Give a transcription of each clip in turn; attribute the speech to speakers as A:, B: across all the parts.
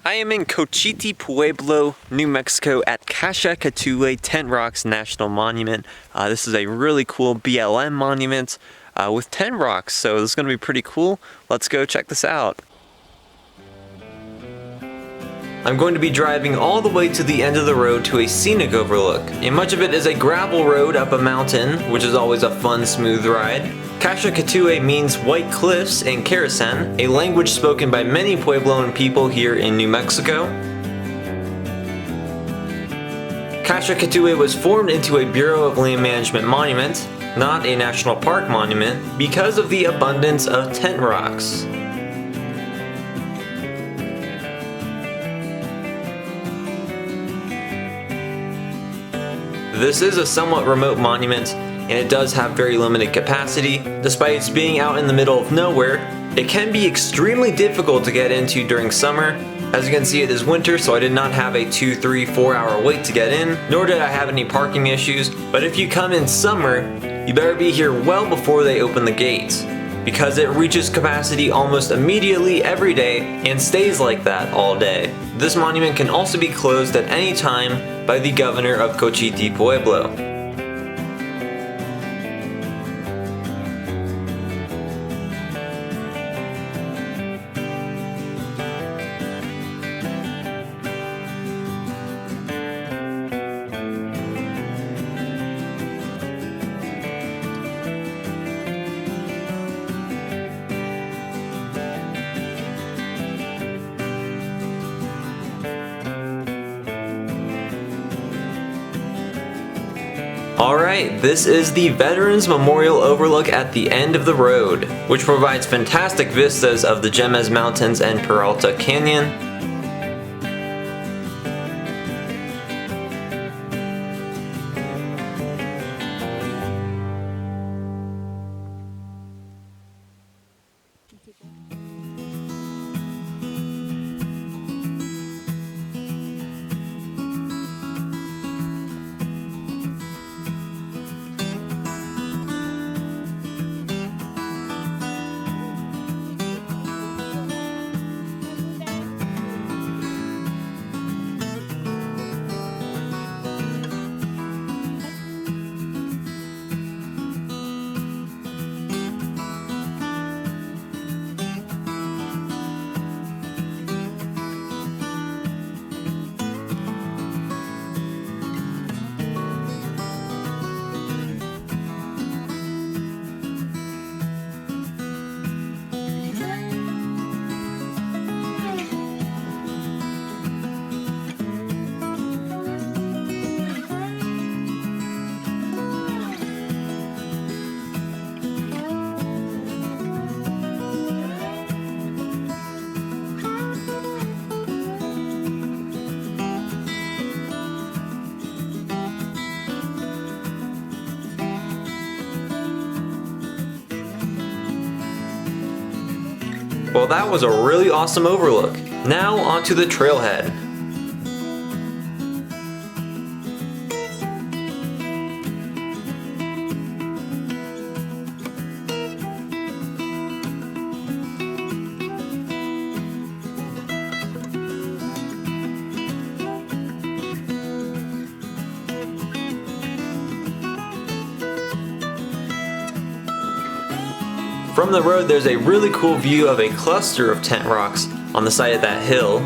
A: I am in Cochiti, Pueblo, New Mexico at Kasha-Katuwe Tent Rocks National Monument. This is a really cool BLM monument with tent rocks, so this is going to be pretty cool. Let's go check this out. I'm going to be driving all the way to the end of the road to a scenic overlook, and much of it is a gravel road up a mountain, which is always a fun, smooth ride. Kasha-Katuwe means white cliffs in Karasan, a language spoken by many Puebloan people here in New Mexico. Kasha-Katuwe was formed into a Bureau of Land Management monument, not a national park monument, because of the abundance of tent rocks. This is a somewhat remote monument, and it does have very limited capacity. Despite its being out in the middle of nowhere, it can be extremely difficult to get into during summer. As you can see, it is winter, so I did not have a 2, 3, 4 hour wait to get in, nor did I have any parking issues. But if you come in summer, you better be here well before they open the gates, because it reaches capacity almost immediately every day and stays like that all day. This monument can also be closed at any time by the governor of Cochiti, Pueblo. Alright, this is the Veterans Memorial Overlook at the end of the road, which provides fantastic vistas of the Jemez Mountains and Peralta Canyon. Well, that was a really awesome overlook. Now onto the trailhead. From the road, there's a really cool view of a cluster of tent rocks on the side of that hill.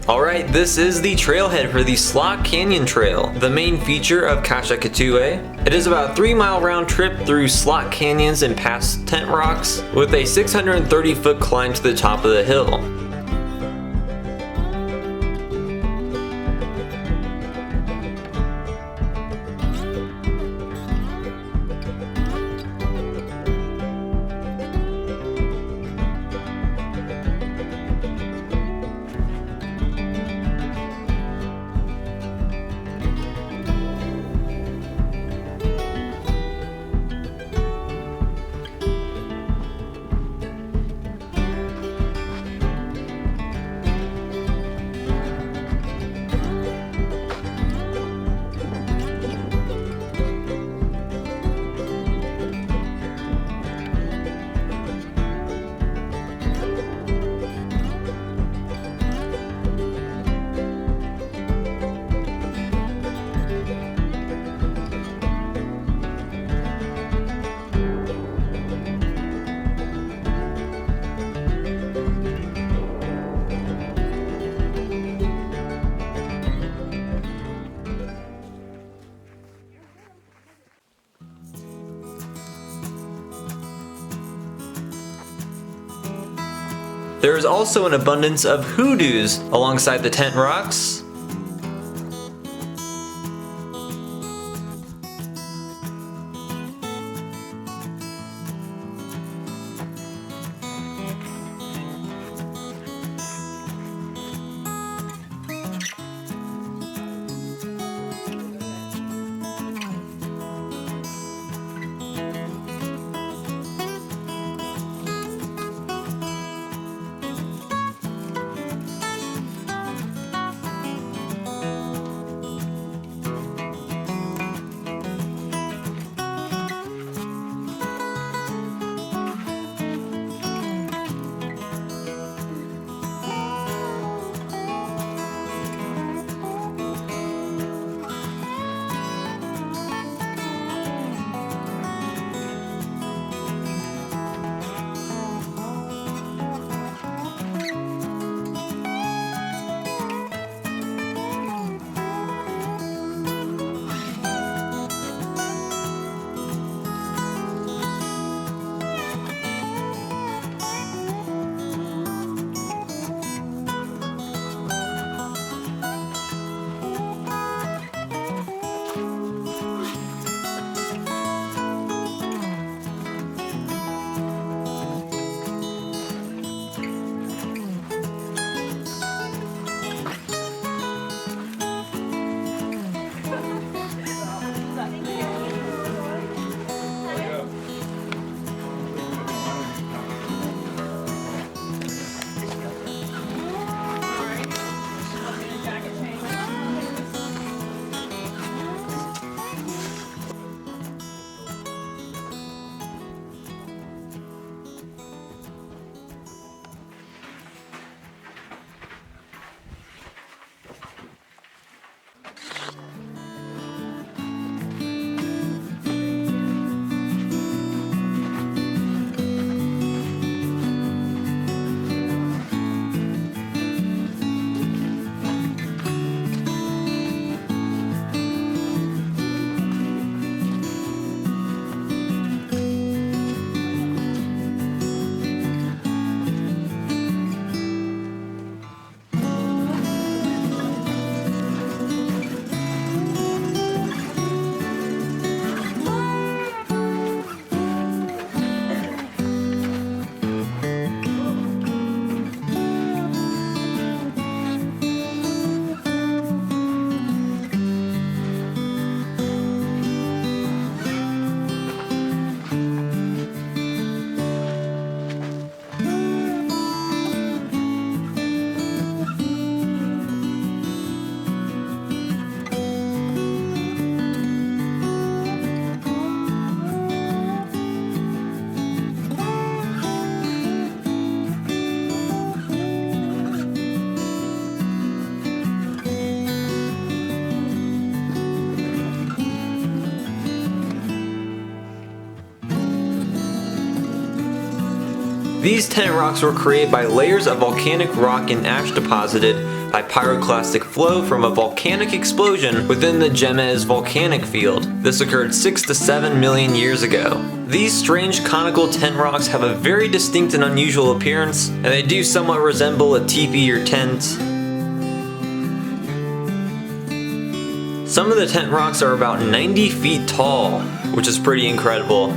A: Alright, this is the trailhead for the Slot Canyon Trail, the main feature of Kasha-Katuwe. It is about a 3-mile round trip through slot canyons and past tent rocks, with a 630-foot climb to the top of the hill. There is also an abundance of hoodoos alongside the tent rocks. These tent rocks were created by layers of volcanic rock and ash deposited by pyroclastic flow from a volcanic explosion within the Jemez volcanic field. This occurred 6 to 7 million years ago. These strange conical tent rocks have a very distinct and unusual appearance, and they do somewhat resemble a teepee or tent. Some of the tent rocks are about 90 feet tall, which is pretty incredible.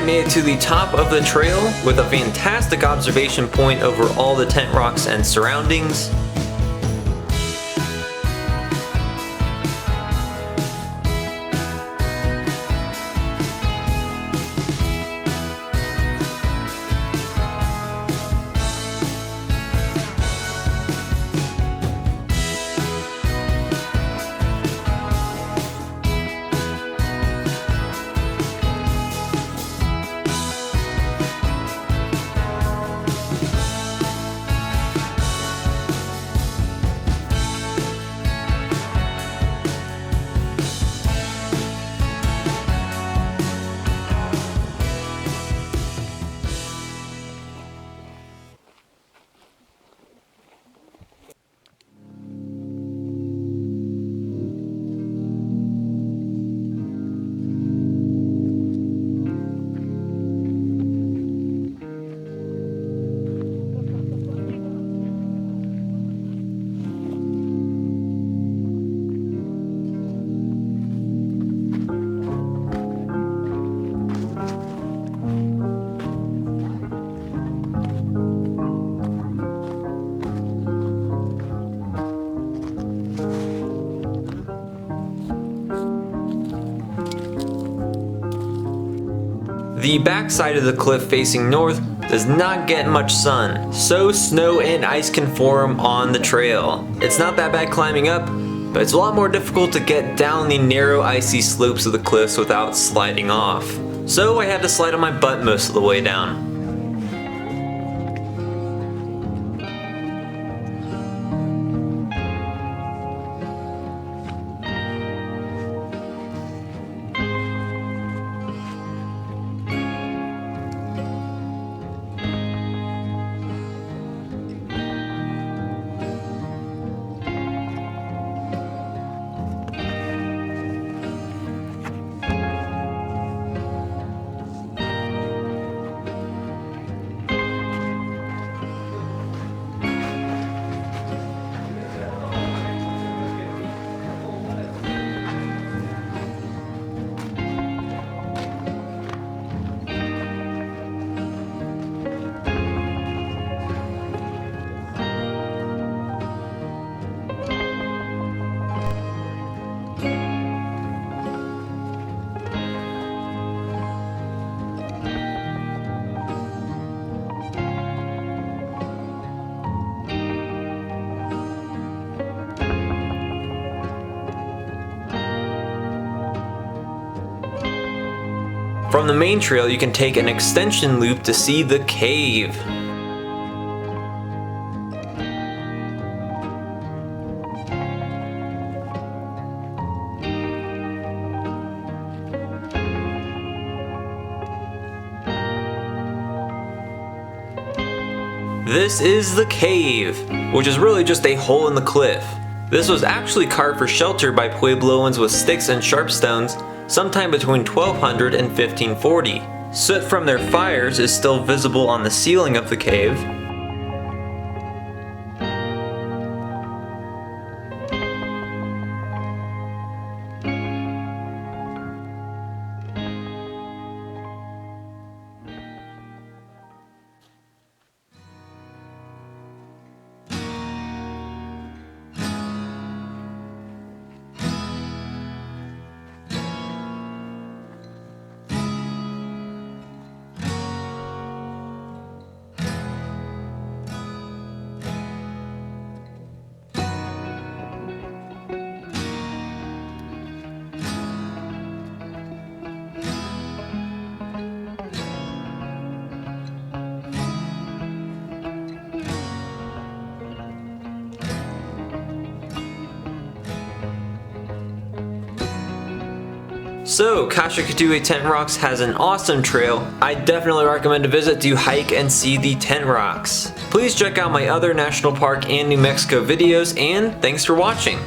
A: made it to the top of the trail with a fantastic observation point over all the tent rocks and surroundings. The backside of the cliff facing north does not get much sun, so snow and ice can form on the trail. It's not that bad climbing up, but it's a lot more difficult to get down the narrow icy slopes of the cliffs without sliding off. So I had to slide on my butt most of the way down. From the main trail, you can take an extension loop to see the cave. This is the cave, which is really just a hole in the cliff. This was actually carved for shelter by Puebloans with sticks and sharp stones sometime between 1200 and 1540. Soot from their fires is still visible on the ceiling of the cave. So, Kasha-Katuwe Tent Rocks has an awesome trail. I definitely recommend a visit to hike and see the tent rocks. Please check out my other national park and New Mexico videos, and thanks for watching.